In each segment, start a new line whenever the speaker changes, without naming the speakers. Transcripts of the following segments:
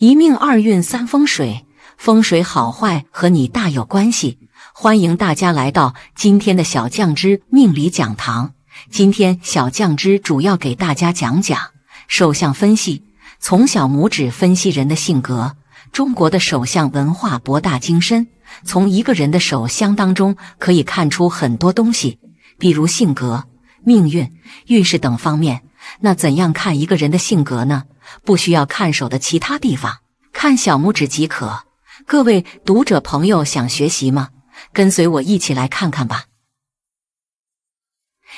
一命二运三风水，风水好坏和你大有关系。欢迎大家来到今天的小酱汁命理讲堂。今天小酱汁主要给大家讲讲手相分析，从小拇指分析人的性格。中国的手相文化博大精深，从一个人的手相当中可以看出很多东西，比如性格、命运、运势等方面。那怎样看一个人的性格呢？不需要看手的其他地方，看小拇指即可。各位读者朋友想学习吗？跟随我一起来看看吧。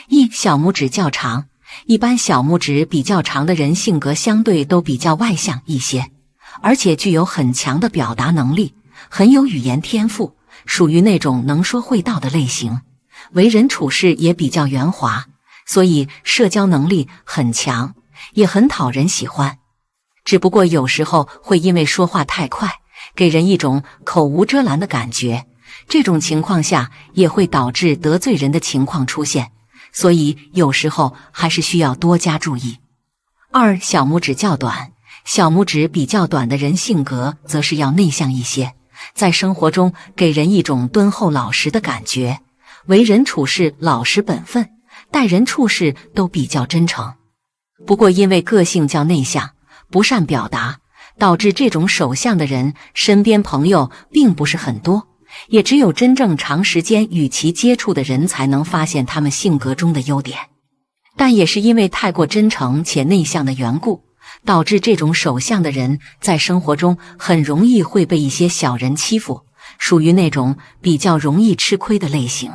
一、小拇指较长。一般小拇指比较长的人性格相对都比较外向一些，而且具有很强的表达能力，很有语言天赋，属于那种能说会道的类型。为人处事也比较圆滑，所以社交能力很强，也很讨人喜欢。只不过有时候会因为说话太快，给人一种口无遮拦的感觉，这种情况下也会导致得罪人的情况出现，所以有时候还是需要多加注意。二、小拇指较短。小拇指比较短的人性格则是要内向一些，在生活中给人一种敦厚老实的感觉，为人处事老实本分，待人处事都比较真诚。不过因为个性较内向，不善表达，导致这种手相的人身边朋友并不是很多，也只有真正长时间与其接触的人才能发现他们性格中的优点。但也是因为太过真诚且内向的缘故，导致这种手相的人在生活中很容易会被一些小人欺负，属于那种比较容易吃亏的类型。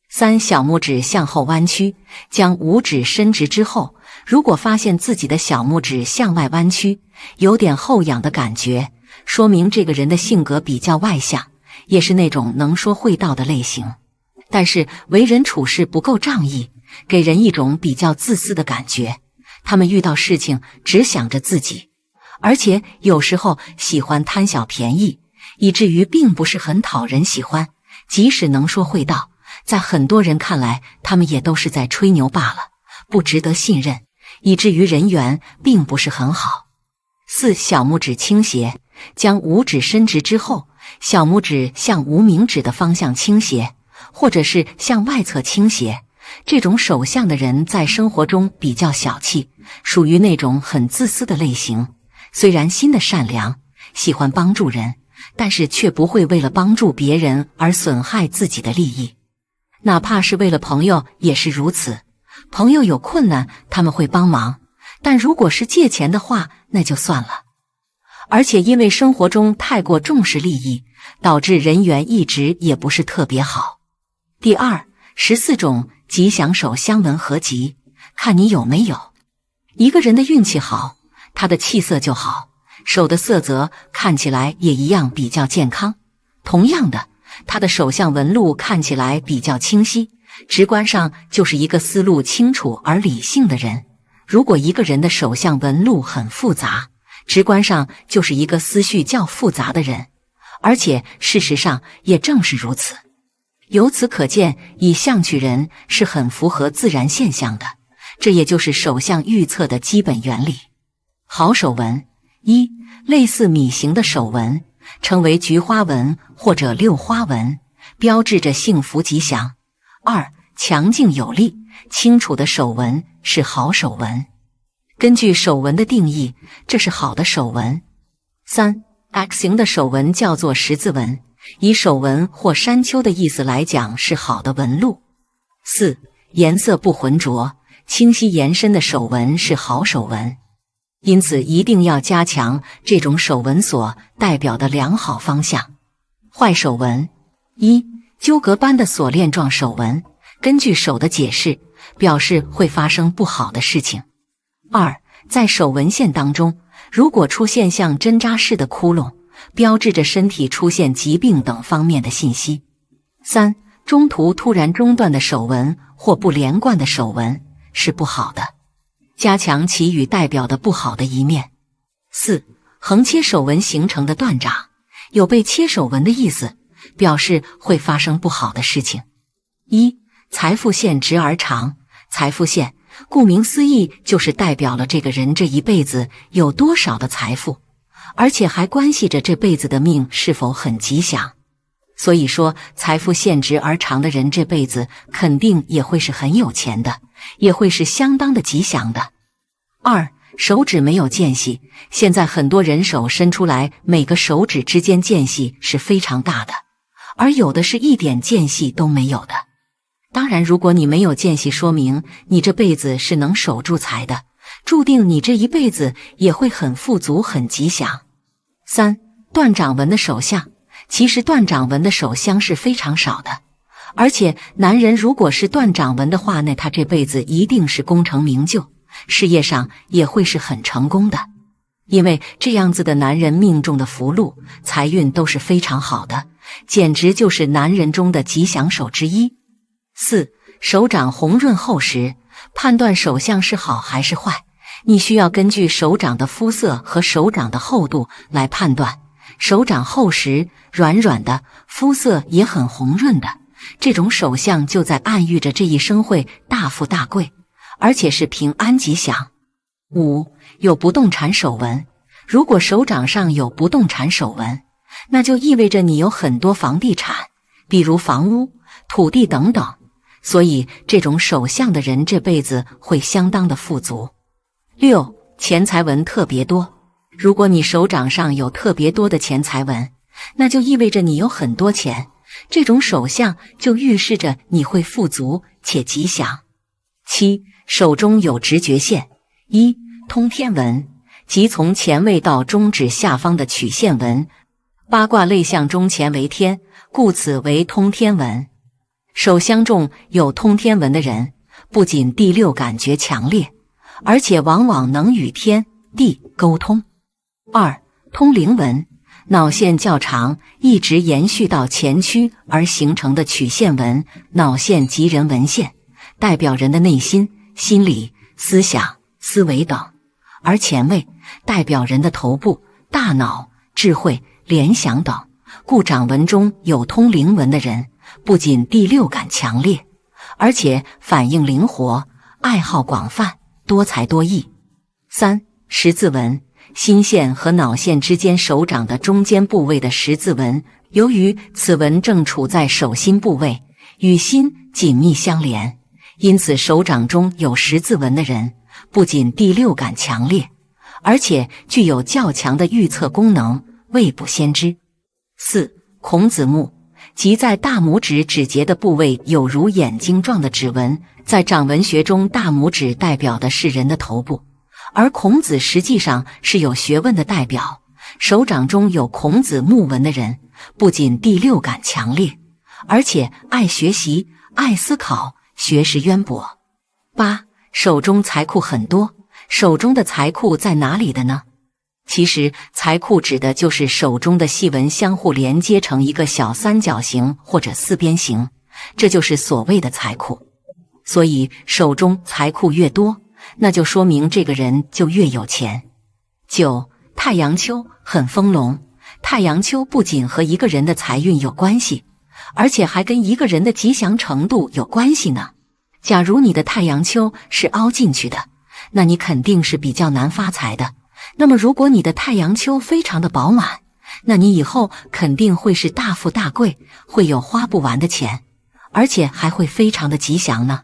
三、小拇指向后弯曲。将五指伸直之后，如果发现自己的小拇指向外弯曲，有点后仰的感觉，说明这个人的性格比较外向，也是那种能说会道的类型。但是为人处事不够仗义，给人一种比较自私的感觉。他们遇到事情只想着自己，而且有时候喜欢贪小便宜，以至于并不是很讨人喜欢。即使能说会道，在很多人看来，他们也都是在吹牛罢了，不值得信任，以至于人缘并不是很好。四、小拇指倾斜。将五指伸直之后，小拇指向无名指的方向倾斜，或者是向外侧倾斜。这种手相的人在生活中比较小气，属于那种很自私的类型。虽然心的善良，喜欢帮助人，但是却不会为了帮助别人而损害自己的利益。哪怕是为了朋友也是如此，朋友有困难他们会帮忙，但如果是借钱的话那就算了。而且因为生活中太过重视利益，导致人缘一直也不是特别好。第二，14种吉祥手相文合集，看你有没有。一个人的运气好，他的气色就好，手的色泽看起来也一样比较健康。同样的，他的手相纹路看起来比较清晰，直观上就是一个思路清楚而理性的人。如果一个人的手相纹路很复杂，直观上就是一个思绪较复杂的人，而且事实上也正是如此。由此可见，以相取人是很符合自然现象的，这也就是手相预测的基本原理。好手纹。一、类似米形的手纹，称为菊花纹或者六花纹，标志着幸福吉祥。二、强劲有力、清楚的手纹是好手纹。根据手纹的定义，这是好的手纹。三、X 形的手纹叫做十字纹，以手纹或山丘的意思来讲是好的纹路。四、颜色不浑浊、清晰延伸的手纹是好手纹。因此一定要加强这种手纹所代表的良好方向。坏手纹。一、纠葛般的锁链状手纹，根据手的解释，表示会发生不好的事情。二、在手纹线当中，如果出现像针扎式的窟窿，标志着身体出现疾病等方面的信息。三、中途突然中断的手纹或不连贯的手纹是不好的，加强其与代表的不好的一面。四、横切手纹形成的断掌，有被切手纹的意思，表示会发生不好的事情。一、财富线直而长。财富线顾名思义就是代表了这个人这一辈子有多少的财富。而且还关系着这辈子的命是否很吉祥。所以说，财富限值而长的人这辈子肯定也会是很有钱的，也会是相当的吉祥的。二，手指没有间隙。现在很多人手伸出来，每个手指之间间隙是非常大的，而有的是一点间隙都没有的。当然，如果你没有间隙，说明你这辈子是能守住财的，注定你这一辈子也会很富足、很吉祥。三，断掌纹的手相。其实断掌纹的手相是非常少的，而且男人如果是断掌纹的话，那他这辈子一定是功成名就，事业上也会是很成功的。因为这样子的男人命中的福禄、财运都是非常好的，简直就是男人中的吉祥手之一。四，手掌红润厚实。判断手相是好还是坏，你需要根据手掌的肤色和手掌的厚度来判断。手掌厚实、软软的，肤色也很红润的，这种手相就在暗喻着这一生会大富大贵，而且是平安吉祥。五，有不动产手纹。如果手掌上有不动产手纹，那就意味着你有很多房地产，比如房屋、土地等等，所以这种手相的人这辈子会相当的富足。六，钱财纹特别多。如果你手掌上有特别多的钱财纹，那就意味着你有很多钱，这种手相就预示着你会富足且吉祥。七，手中有直觉线。一，通天纹，即从前位到中指下方的曲线纹。八卦类象中乾为天，故此为通天纹。手相中有通天纹的人，不仅第六感觉强烈，而且往往能与天地沟通。二，通灵纹，脑线较长，一直延续到前区而形成的曲线纹。脑线即人纹线，代表人的内心、心理、思想、思维等，而前位代表人的头部、大脑、智慧、联想等。故掌纹中有通灵纹的人，不仅第六感强烈，而且反应灵活，爱好广泛，多才多艺。三，十字纹。心线和脑线之间手掌的中间部位的十字纹，由于此纹正处在手心部位，与心紧密相连，因此手掌中有十字纹的人，不仅第六感强烈，而且具有较强的预测功能，未卜先知。四，孔子目，即在大拇指指节的部位有如眼睛状的指纹。在掌纹学中，大拇指代表的是人的头部，而孔子实际上是有学问的代表。手掌中有孔子目纹的人，不仅第六感强烈，而且爱学习、爱思考，学识渊博。八，手中财库很多。手中的财库在哪里的呢？其实财库指的就是手中的细纹相互连接成一个小三角形或者四边形，这就是所谓的财库。所以手中财库越多，那就说明这个人就越有钱。九，太阳丘很丰隆。太阳丘不仅和一个人的财运有关系，而且还跟一个人的吉祥程度有关系呢。假如你的太阳丘是凹进去的，那你肯定是比较难发财的。那么如果你的太阳丘非常的饱满，那你以后肯定会是大富大贵，会有花不完的钱，而且还会非常的吉祥呢。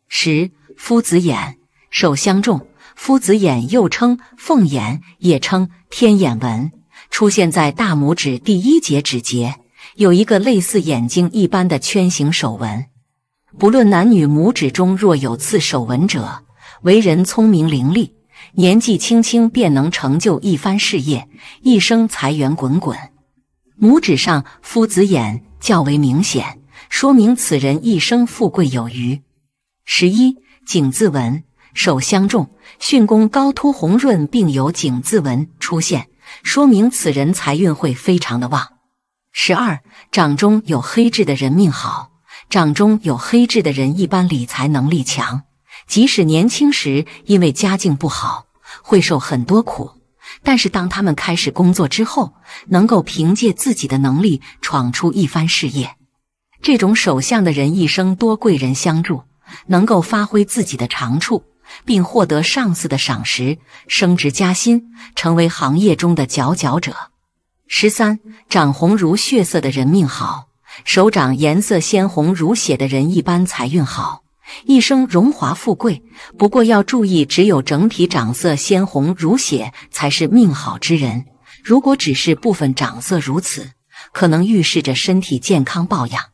十，夫子眼。手相中，夫子眼又称凤眼，也称天眼纹，出现在大拇指第一节指节，有一个类似眼睛一般的圈形手纹。不论男女，拇指中若有此手纹者，为人聪明伶俐，年纪轻轻便能成就一番事业，一生财源滚滚。拇指上夫子眼较为明显，说明此人一生富贵有余。11，井字纹。手相中，巽宫高凸红润，并有井字纹出现，说明此人财运会非常的旺。12，掌中有黑痣的人命好。掌中有黑痣的人一般理财能力强，即使年轻时因为家境不好，会受很多苦，但是当他们开始工作之后，能够凭借自己的能力闯出一番事业。这种手相的人一生多贵人相助，能够发挥自己的长处，并获得上司的赏识，升职加薪，成为行业中的佼佼者。13. 长红如血色的人命好，手掌颜色鲜红如血的人一般财运好，一生荣华富贵。不过要注意，只有整体掌色鲜红如血才是命好之人，如果只是部分掌色如此，可能预示着身体健康抱养。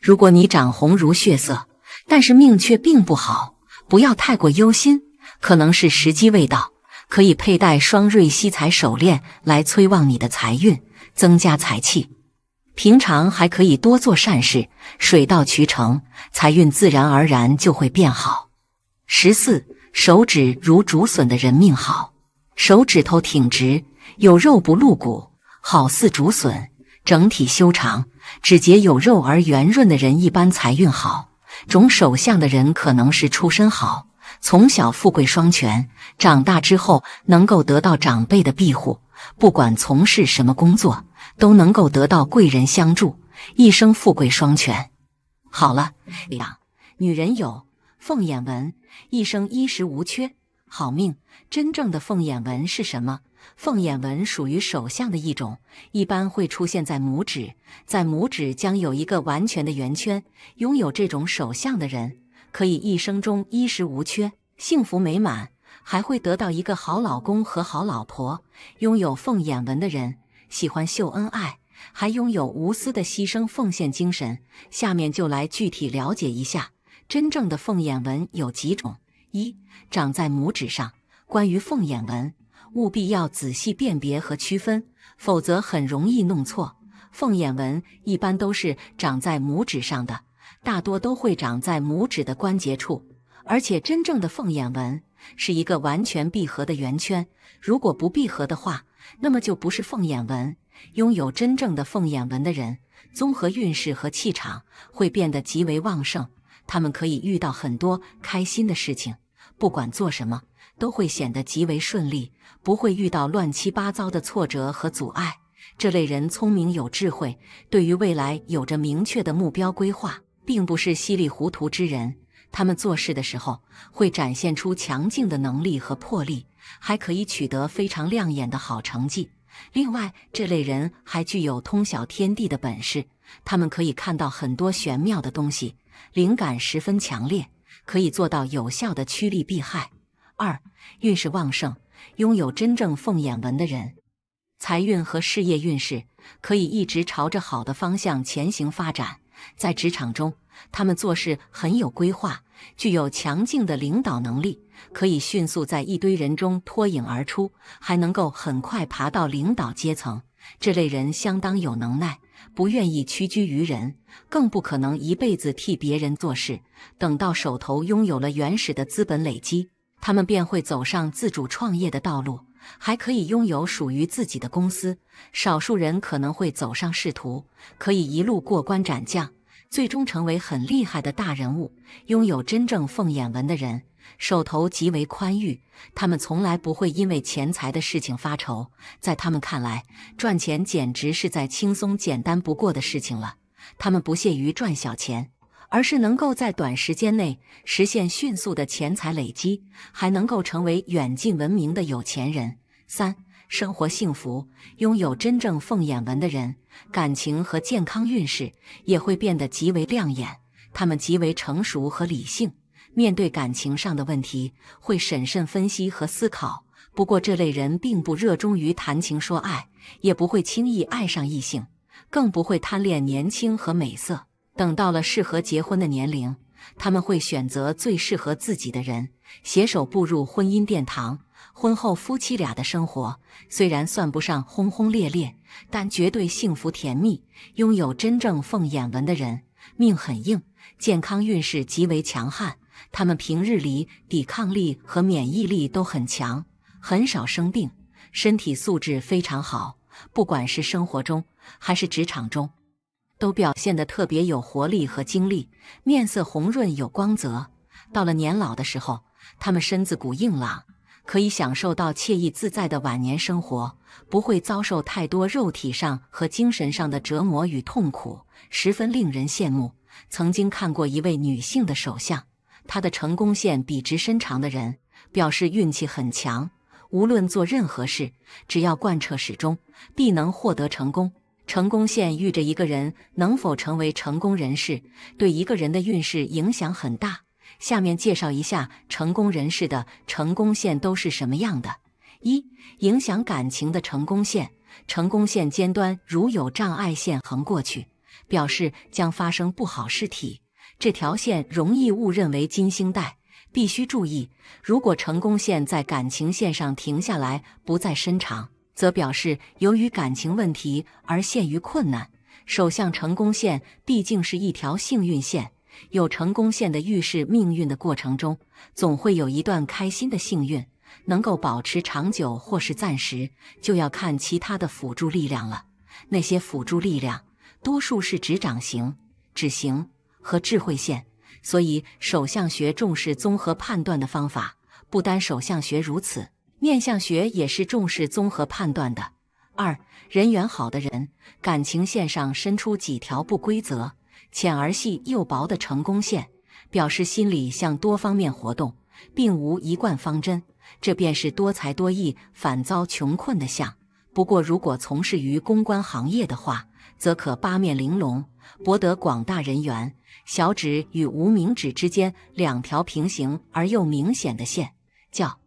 如果你长红如血色，但是命却并不好，不要太过忧心，可能是时机未到，可以佩戴双瑞吸财手链来催旺你的财运，增加财气。平常还可以多做善事，水到渠成，财运自然而然就会变好。14. 手指如竹笋的人命好，手指头挺直，有肉不露骨，好似竹笋，整体修长，指节有肉而圆润的人一般财运好。种手相的人可能是出身好，从小富贵双全，长大之后能够得到长辈的庇护，不管从事什么工作，都能够得到贵人相助，一生富贵双全。好了，女人有凤眼纹，一生衣食无缺，好命。真正的凤眼纹是什么？凤眼纹属于手相的一种，一般会出现在拇指，在拇指将有一个完全的圆圈。拥有这种手相的人，可以一生中衣食无缺，幸福美满，还会得到一个好老公和好老婆。拥有凤眼纹的人喜欢秀恩爱，还拥有无私的牺牲奉献精神。下面就来具体了解一下，真正的凤眼纹有几种。1. 长在拇指上。关于凤眼纹，务必要仔细辨别和区分，否则很容易弄错。凤眼纹一般都是长在拇指上的，大多都会长在拇指的关节处，而且真正的凤眼纹是一个完全闭合的圆圈，如果不闭合的话，那么就不是凤眼纹。拥有真正的凤眼纹的人，综合运势和气场会变得极为旺盛，他们可以遇到很多开心的事情，不管做什么都会显得极为顺利，不会遇到乱七八糟的挫折和阻碍。这类人聪明有智慧，对于未来有着明确的目标规划，并不是稀里糊涂之人。他们做事的时候会展现出强劲的能力和魄力，还可以取得非常亮眼的好成绩。另外，这类人还具有通晓天地的本事，他们可以看到很多玄妙的东西，灵感十分强烈，可以做到有效的趋利避害。2. 运势旺盛。拥有真正凤眼纹的人，财运和事业运势可以一直朝着好的方向前行发展。在职场中，他们做事很有规划，具有强劲的领导能力，可以迅速在一堆人中脱颖而出，还能够很快爬到领导阶层。这类人相当有能耐，不愿意屈居于人，更不可能一辈子替别人做事。等到手头拥有了原始的资本累积，他们便会走上自主创业的道路，还可以拥有属于自己的公司。少数人可能会走上仕途，可以一路过关斩将，最终成为很厉害的大人物。拥有真正凤眼纹的人，手头极为宽裕，他们从来不会因为钱财的事情发愁，在他们看来，赚钱简直是再轻松简单不过的事情了。他们不屑于赚小钱，而是能够在短时间内实现迅速的钱财累积，还能够成为远近闻名的有钱人。3. 生活幸福。拥有真正凤眼纹的人，感情和健康运势也会变得极为亮眼，他们极为成熟和理性，面对感情上的问题会审慎分析和思考。不过这类人并不热衷于谈情说爱，也不会轻易爱上异性，更不会贪恋年轻和美色。等到了适合结婚的年龄，他们会选择最适合自己的人，携手步入婚姻殿堂。婚后夫妻俩的生活虽然算不上轰轰烈烈，但绝对幸福甜蜜。拥有真正凤眼纹的人，命很硬，健康运势极为强悍，他们平日里抵抗力和免疫力都很强，很少生病，身体素质非常好，不管是生活中还是职场中，都表现得特别有活力和精力，面色红润有光泽。到了年老的时候，他们身子骨硬朗，可以享受到惬意自在的晚年生活，不会遭受太多肉体上和精神上的折磨与痛苦，十分令人羡慕。曾经看过一位女性的手相，他的成功线笔直伸长的人，表示运气很强，无论做任何事，只要贯彻始终，必能获得成功。成功线预着一个人能否成为成功人士，对一个人的运势影响很大。下面介绍一下成功人士的成功线都是什么样的。一、影响感情的成功线。成功线尖端如有障碍线横过去，表示将发生不好事体。这条线容易误认为金星带，必须注意。如果成功线在感情线上停下来，不再伸长，则表示由于感情问题而陷于困难。首相成功线毕竟是一条幸运线，有成功线的预示命运的过程中，总会有一段开心的幸运，能够保持长久或是暂时，就要看其他的辅助力量了。那些辅助力量多数是指掌形、指形和智慧线，所以手相学重视综合判断的方法。不单手相学如此，面相学也是重视综合判断的。二、人缘好的人，感情线上伸出几条不规则、浅而细又薄的成功线，表示心理向多方面活动，并无一贯方针，这便是多才多艺反遭穷困的象。不过如果从事于公关行业的话，则可八面玲珑，博得广大人缘。小指与无名指之间两条平行而又明显的线，叫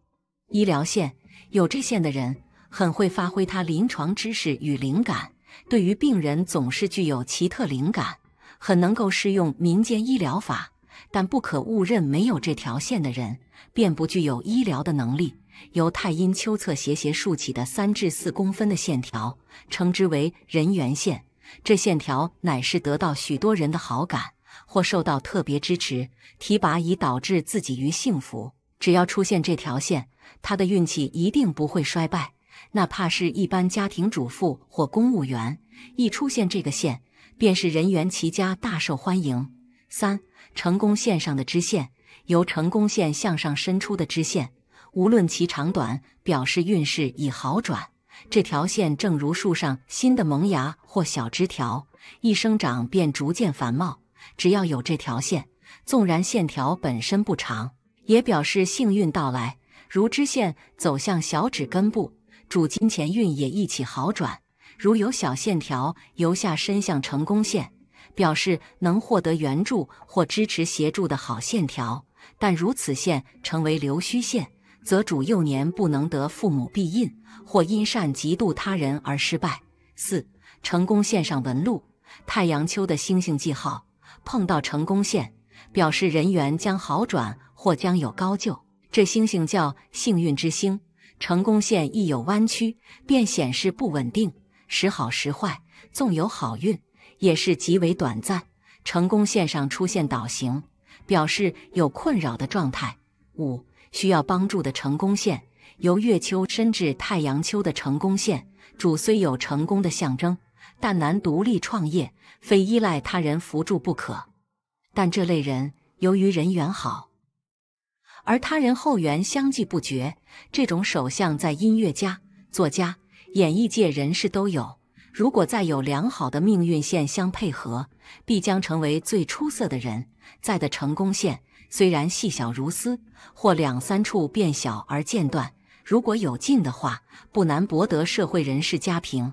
医疗线。有这线的人很会发挥他临床知识与灵感，对于病人总是具有奇特灵感，很能够适用民间医疗法。但不可误认没有这条线的人便不具有医疗的能力。由太阴丘侧斜斜竖起的3至4公分的线条，称之为人缘线。这线条乃是得到许多人的好感，或受到特别支持、提拔，以导致自己于幸福。只要出现这条线，他的运气一定不会衰败。哪怕是一般家庭主妇或公务员，一出现这个线，便是人缘齐家，大受欢迎。三、成功线上的支线。由成功线向上伸出的支线，无论其长短，表示运势已好转。这条线正如树上新的萌芽或小枝条，一生长便逐渐繁茂。只要有这条线，纵然线条本身不长，也表示幸运到来。如支线走向小指根部，主金钱运也一起好转。如有小线条由下伸向成功线，表示能获得援助或支持协助的好线条。但如此线成为流虚线，则主幼年不能得父母庇荫，或因善嫉妒他人而失败。四、成功线上纹路。太阳丘的星星记号碰到成功线，表示人缘将好转或将有高就。这星星叫幸运之星，成功线一有弯曲，便显示不稳定，时好时坏，纵有好运，也是极为短暂。成功线上出现倒形，表示有困扰的状态。五、需要帮助的成功线。由月丘伸至太阳丘的成功线，主虽有成功的象征，但难独立创业，非依赖他人扶助不可。但这类人由于人缘好，而他人后援相继不绝，这种手相在音乐家、作家、演艺界人士都有。如果再有良好的命运线相配合，必将成为最出色的人。在的成功线虽然细小如丝，或2、3处变小而间断，如果有劲的话，不难博得社会人士家评，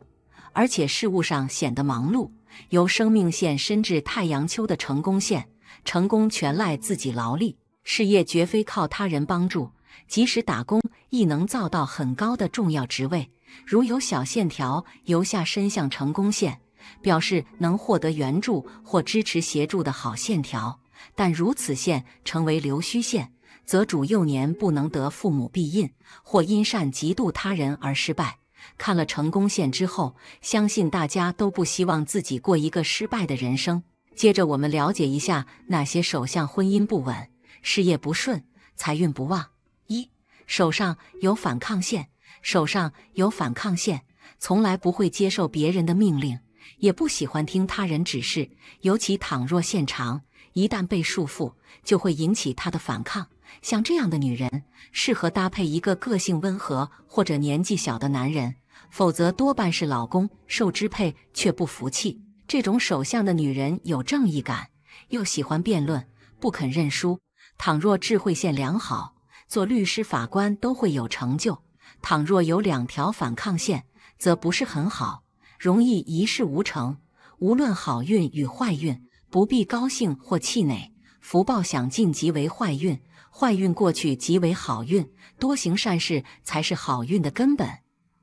而且事务上显得忙碌。由生命线伸至太阳丘的成功线，成功全赖自己劳力，事业绝非靠他人帮助，即使打工亦能造到很高的重要职位。如有小线条由下伸向成功线，表示能获得援助或支持协助的好线条。但如此线成为流虚线，则主幼年不能得父母庇荫，或因善嫉妒他人而失败。看了成功线之后，相信大家都不希望自己过一个失败的人生。接着我们了解一下哪些手相婚姻不稳、事业不顺、财运不旺。一、手上有反抗线。手上有反抗线，从来不会接受别人的命令，也不喜欢听他人指示，尤其倘若线长，一旦被束缚，就会引起他的反抗。像这样的女人，适合搭配一个个性温和或者年纪小的男人，否则多半是老公受支配却不服气。这种手相的女人有正义感，又喜欢辩论，不肯认输，倘若智慧线良好，做律师、法官都会有成就；倘若有2条反抗线，则不是很好，容易一事无成。无论好运与坏运，不必高兴或气馁。福报享尽即为坏运，坏运过去即为好运。多行善事才是好运的根本。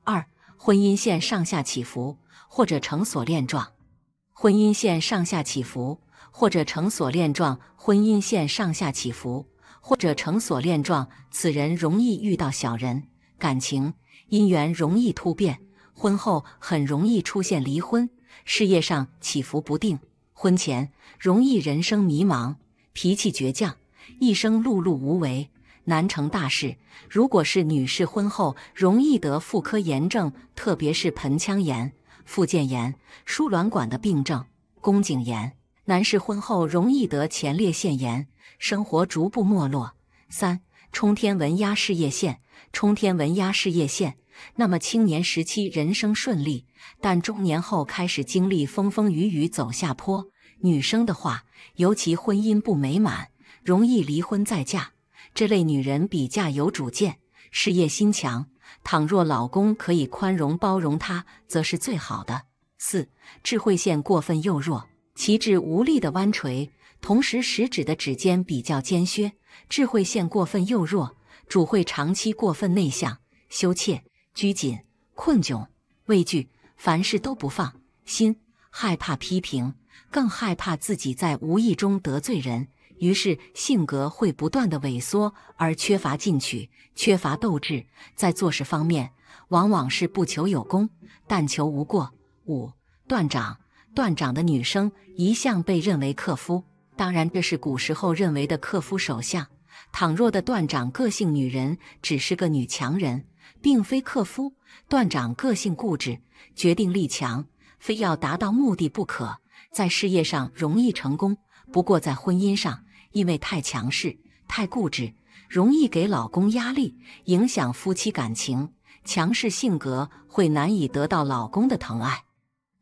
2、婚姻线上下起伏，或者呈锁链状。婚姻线上下起伏，或者呈锁链状。婚姻线上下起伏，或者呈锁链状，此人容易遇到小人。感情姻缘容易突变，婚后很容易出现离婚。事业上起伏不定，婚前容易人生迷茫，脾气倔强，一生碌碌无为，难成大事。如果是女士，婚后容易得妇科炎症，特别是盆腔炎、附件炎、输卵管的病症、宫颈炎。男士婚后容易得前列腺炎，生活逐步没落。3、冲天文压事业线。冲天文压事业线，那么青年时期人生顺利，但中年后开始经历风风雨雨，走下坡。女生的话，尤其婚姻不美满，容易离婚再嫁。这类女人比较有主见，事业心强，倘若老公可以宽容包容她，则是最好的。4、智慧线过分幼弱，其指无力的弯垂，同时食指的指尖比较尖削。智慧线过分幼弱，主会长期过分内向、羞怯、拘谨、困窘、畏惧，凡事都不放心，害怕批评，更害怕自己在无意中得罪人，于是性格会不断的萎缩，而缺乏进取，缺乏斗志。在做事方面，往往是不求有功，但求无过。5、断掌。断掌的女生一向被认为克夫，当然这是古时候认为的克夫手相。倘若的断掌个性女人只是个女强人，并非克夫。断掌个性固执，决定力强，非要达到目的不可。在事业上容易成功，不过在婚姻上，因为太强势、太固执，容易给老公压力，影响夫妻感情。强势性格会难以得到老公的疼爱。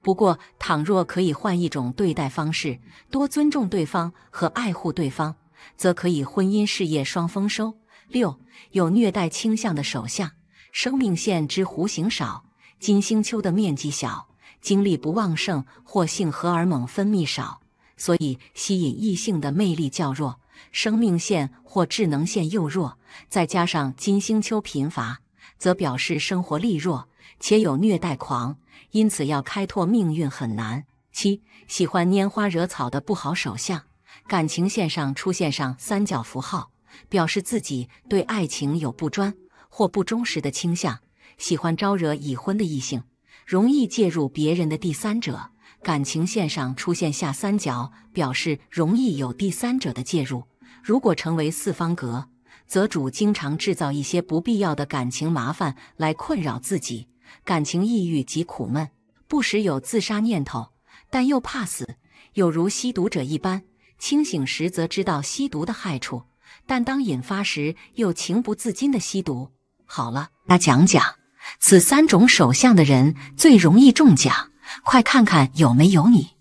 不过，倘若可以换一种对待方式，多尊重对方和爱护对方，则可以婚姻事业双丰收。6、有虐待倾向的手相。生命线之弧形少，金星丘的面积小，精力不旺盛或性荷尔蒙分泌少，所以吸引异性的魅力较弱。生命线或智能线又弱，再加上金星丘贫乏，则表示生活力弱，且有虐待狂，因此要开拓命运很难。7、喜欢拈花惹草的不好手相。感情线上出现上三角符号，表示自己对爱情有不专或不忠实的倾向，喜欢招惹已婚的异性，容易介入别人的第三者。感情线上出现下三角，表示容易有第三者的介入。如果成为四方格，则主经常制造一些不必要的感情麻烦来困扰自己，感情抑郁及苦闷，不时有自杀念头，但又怕死，有如吸毒者一般。清醒时则知道吸毒的害处，但当引发时又情不自禁的吸毒。好了，那讲讲此3种手相的人最容易中奖，快看看有没有你。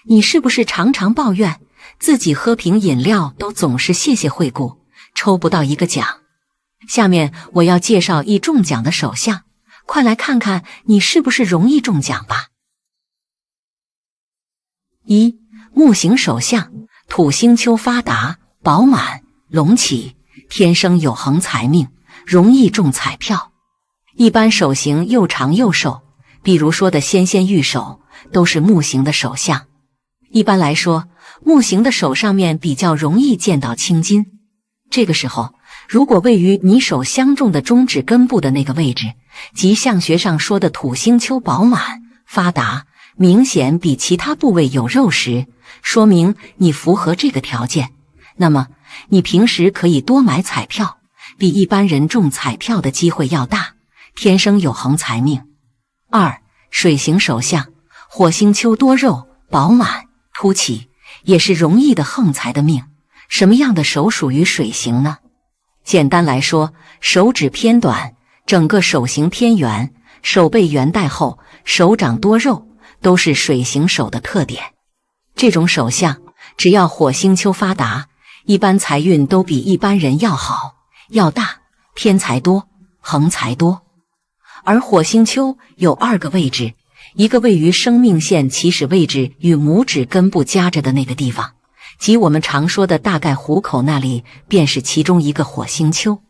你是不是常常抱怨自己喝瓶饮料都总是谢谢惠顾，抽不到一个奖？下面我要介绍易中奖的手相，快来看看你是不是容易中奖吧。1、木型手相，土星丘发达、饱满、隆起，天生有横财命，容易中彩票。一般手型又长又瘦，比如说的纤纤玉手，都是木型的手相。一般来说，木型的手上面比较容易见到青筋。这个时候，如果位于你手相中的中指根部的那个位置，即相学上说的土星丘饱满、发达，明显比其他部位有肉时，说明你符合这个条件。那么，你平时可以多买彩票，比一般人中彩票的机会要大，天生有横财命。2、水型手相，火星丘多肉、饱满、凸起，也是容易的横财的命。什么样的手属于水型呢？简单来说，手指偏短，整个手型偏圆，手背圆带厚，手掌多肉，都是水型手的特点。这种手相只要火星丘发达，一般财运都比一般人要好、要大，偏财多、横财多。而火星丘有2个位置，一个位于生命线起始位置与拇指根部夹着的那个地方，即我们常说的大概虎口那里，便是其中一个火星丘。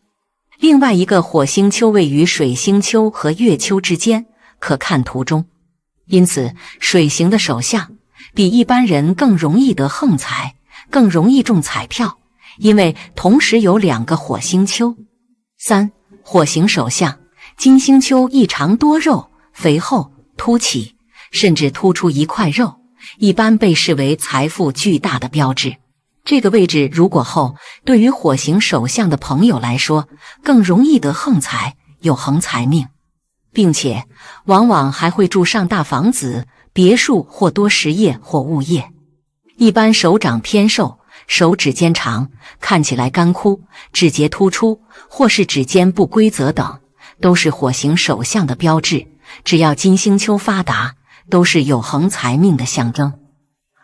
另外一个火星丘位于水星丘和月丘之间，可看图中。因此，水星的手相比一般人更容易得横财，更容易中彩票，因为同时有2个火星丘。3. 火星手相，金星丘异常多肉、肥厚、凸起，甚至突出一块肉，一般被视为财富巨大的标志。这个位置如果厚，对于火星手相的朋友来说，更容易得横财，有横财命，并且往往还会住上大房子、别墅或多实业或物业。一般手掌偏瘦，手指尖长，看起来干枯，指节突出，或是指尖不规则等，都是火星手相的标志。只要金星丘发达，都是有横财命的象征。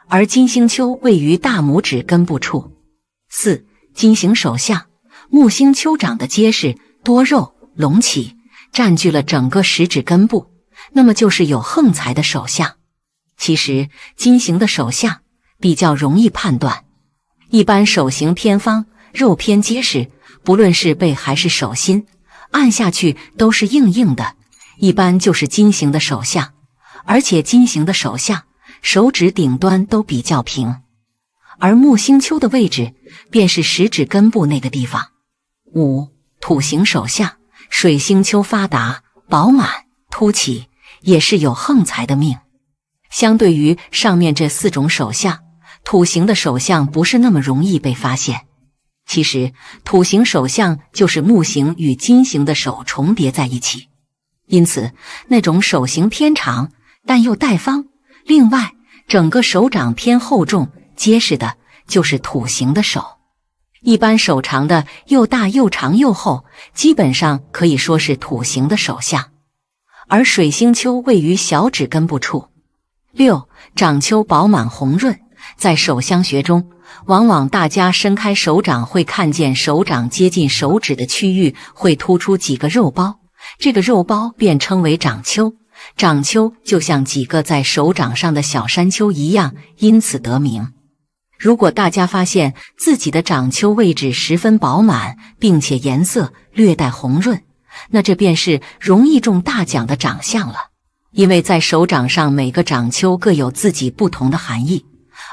而金星丘位于大拇指根部处。4. 金星手相，木星丘长得结实、多肉、隆起，占据了整个食指根部，那么就是有横财的手相。其实金星的手相比较容易判断，一般手型偏方，肉偏结实，不论是背还是手心，按下去都是硬硬的，一般就是金星的手相。而且金星的手相手指顶端都比较平，而木星丘的位置便是食指根部那个地方。5. 土星手相，水星丘发达、饱满、凸起，也是有横财的命。相对于上面这4种手相，土星的手相不是那么容易被发现。其实土星手相就是木星与金星的手重叠在一起，因此那种手型偏长但又带方，另外整个手掌偏厚重结实的，就是土型的手。一般手长的又大又长又厚，基本上可以说是土型的手相。而水星丘位于小指根部处。6. 掌丘饱满红润，在手相学中，往往大家伸开手掌会看见手掌接近手指的区域会突出几个肉包，这个肉包便称为掌丘。掌丘就像几个在手掌上的小山丘一样，因此得名。如果大家发现自己的掌丘位置十分饱满，并且颜色略带红润，那这便是容易中大奖的长相了。因为在手掌上每个掌丘各有自己不同的含义，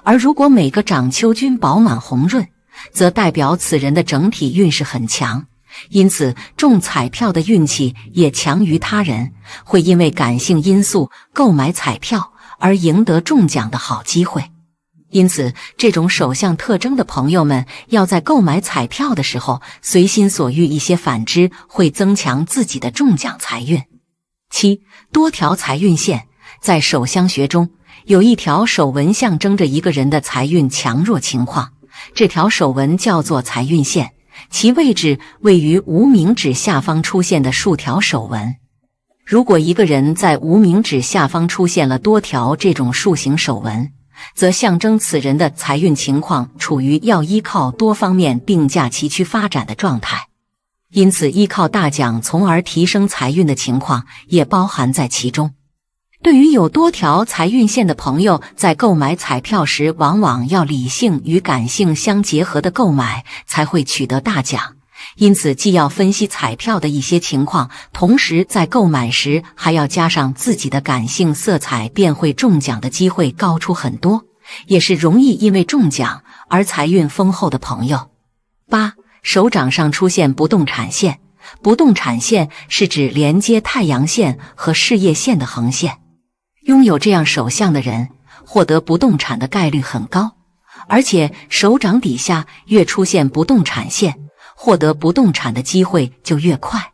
而如果每个掌丘均饱满红润，则代表此人的整体运势很强，因此中彩票的运气也强于他人，会因为感性因素购买彩票而赢得中奖的好机会。因此这种手相特征的朋友们要在购买彩票的时候随心所欲一些，反之会增强自己的中奖财运。7. 多条财运线，在手相学中有一条手纹象征着一个人的财运强弱情况，这条手纹叫做财运线，其位置位于无名指下方出现的数条手纹。如果一个人在无名指下方出现了多条这种竖形手纹，则象征此人的财运情况处于要依靠多方面并驾齐驱发展的状态，因此依靠大奖从而提升财运的情况也包含在其中。对于有多条财运线的朋友，在购买彩票时往往要理性与感性相结合的购买，才会取得大奖。因此既要分析彩票的一些情况，同时在购买时还要加上自己的感性色彩，便会中奖的机会高出很多，也是容易因为中奖而财运丰厚的朋友。8. 手掌上出现不动产线，不动产线是指连接太阳线和事业线的横线。拥有这样手相的人，获得不动产的概率很高，而且手掌底下越出现不动产线，获得不动产的机会就越快。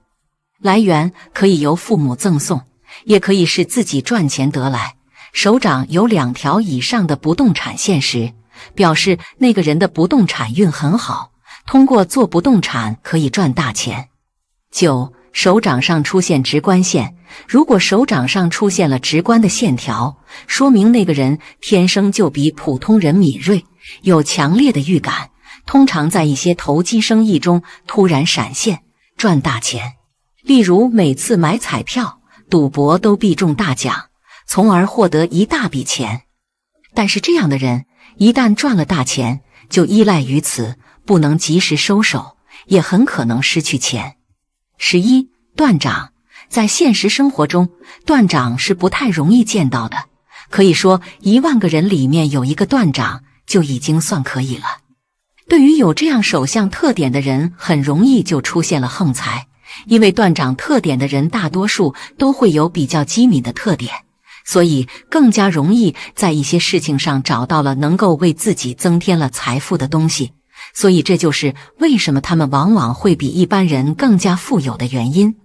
来源可以由父母赠送，也可以是自己赚钱得来。手掌有2条以上的不动产线时，表示那个人的不动产运很好，通过做不动产可以赚大钱。9. 手掌上出现直关线，如果手掌上出现了直关的线条，说明那个人天生就比普通人敏锐，有强烈的预感，通常在一些投机生意中突然闪现，赚大钱。例如每次买彩票、赌博都必中大奖，从而获得一大笔钱。但是这样的人一旦赚了大钱，就依赖于此，不能及时收手，也很可能失去钱。11. 断掌。在现实生活中，断掌是不太容易见到的，可以说10000个人里面有1个断掌就已经算可以了。对于有这样手相特点的人，很容易就出现了横财，因为断掌特点的人大多数都会有比较机敏的特点，所以更加容易在一些事情上找到了能够为自己增添了财富的东西，所以这就是为什么他们往往会比一般人更加富有的原因。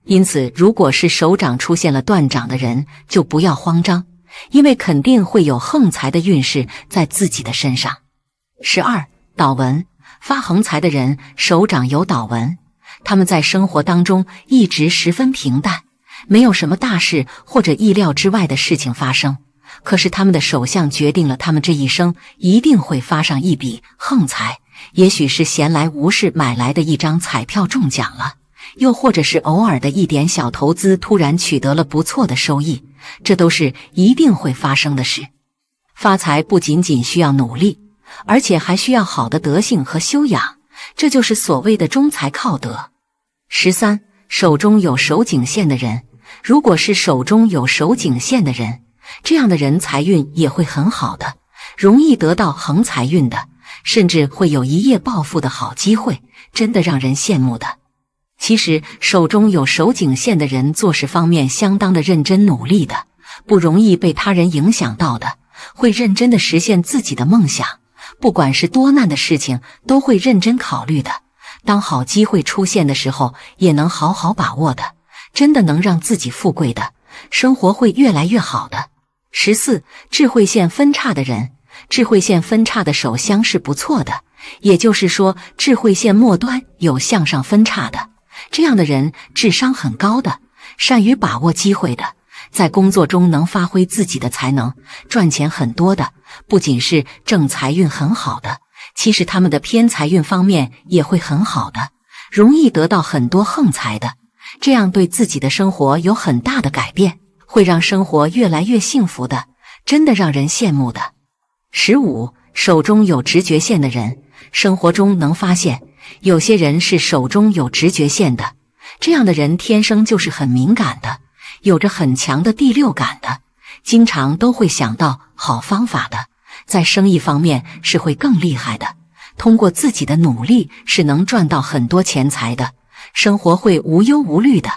因此，如果是手掌出现了断掌的人，就不要慌张，因为肯定会有横财的运势在自己的身上。12. 倒纹。发横财的人手掌有倒纹，他们在生活当中一直十分平淡，没有什么大事或者意料之外的事情发生，可是他们的手相决定了他们这一生一定会发上一笔横财，也许是闲来无事买来的一张彩票中奖了，又或者是偶尔的一点小投资突然取得了不错的收益，这都是一定会发生的事。发财不仅仅需要努力，而且还需要好的德性和修养，这就是所谓的中财靠德。13. 手中有手颈线的人。如果是手中有手颈线的人，这样的人财运也会很好的，容易得到横财运的，甚至会有一夜暴富的好机会，真的让人羡慕的。其实手中有手颈线的人做事方面相当的认真努力的，不容易被他人影响到的，会认真的实现自己的梦想，不管是多难的事情都会认真考虑的，当好机会出现的时候也能好好把握的，真的能让自己富贵的，生活会越来越好的。14. 智慧线分叉的人。智慧线分叉的手相是不错的，也就是说智慧线末端有向上分叉的，这样的人智商很高的，善于把握机会的，在工作中能发挥自己的才能，赚钱很多的，不仅是正财运很好的，其实他们的偏财运方面也会很好的，容易得到很多横财的，这样对自己的生活有很大的改变，会让生活越来越幸福的，真的让人羡慕的。15. 手中有直觉线的人。生活中能发现有些人是手中有直觉线的，这样的人天生就是很敏感的，有着很强的第六感的，经常都会想到好方法的，在生意方面是会更厉害的，通过自己的努力是能赚到很多钱财的，生活会无忧无虑的，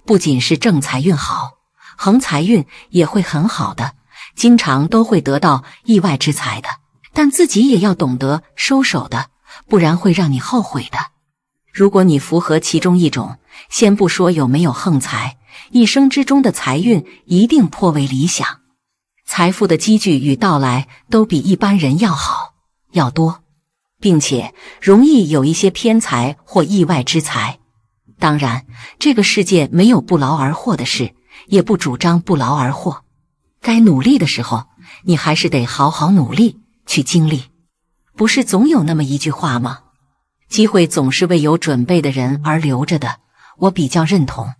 不仅是正财运好，横财运也会很好的，经常都会得到意外之财的，但自己也要懂得收手的，不然会让你后悔的。如果你符合其中一种，先不说有没有横财，一生之中的财运一定颇为理想，财富的积聚与到来都比一般人要好要多，并且容易有一些偏财或意外之财。当然，这个世界没有不劳而获的事，也不主张不劳而获，该努力的时候，你还是得好好努力去经历。不是总有那么一句话吗？机会总是为有准备的人而留着的，我比较认同。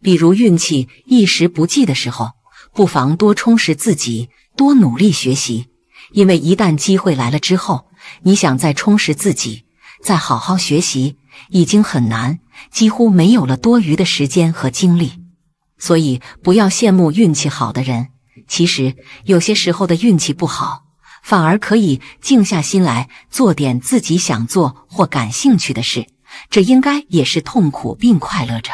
比如运气一时不济的时候，不妨多充实自己，多努力学习，因为一旦机会来了之后，你想再充实自己，再好好学习，已经很难，几乎没有了多余的时间和精力。所以不要羡慕运气好的人，其实有些时候的运气不好，反而可以静下心来做点自己想做或感兴趣的事，这应该也是痛苦并快乐着。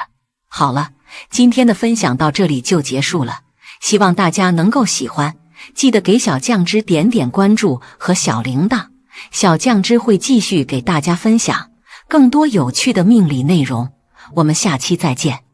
好了，今天的分享到这里就结束了，希望大家能够喜欢，记得给小酱汁点点关注和小铃铛，小酱汁会继续给大家分享更多有趣的命理内容，我们下期再见。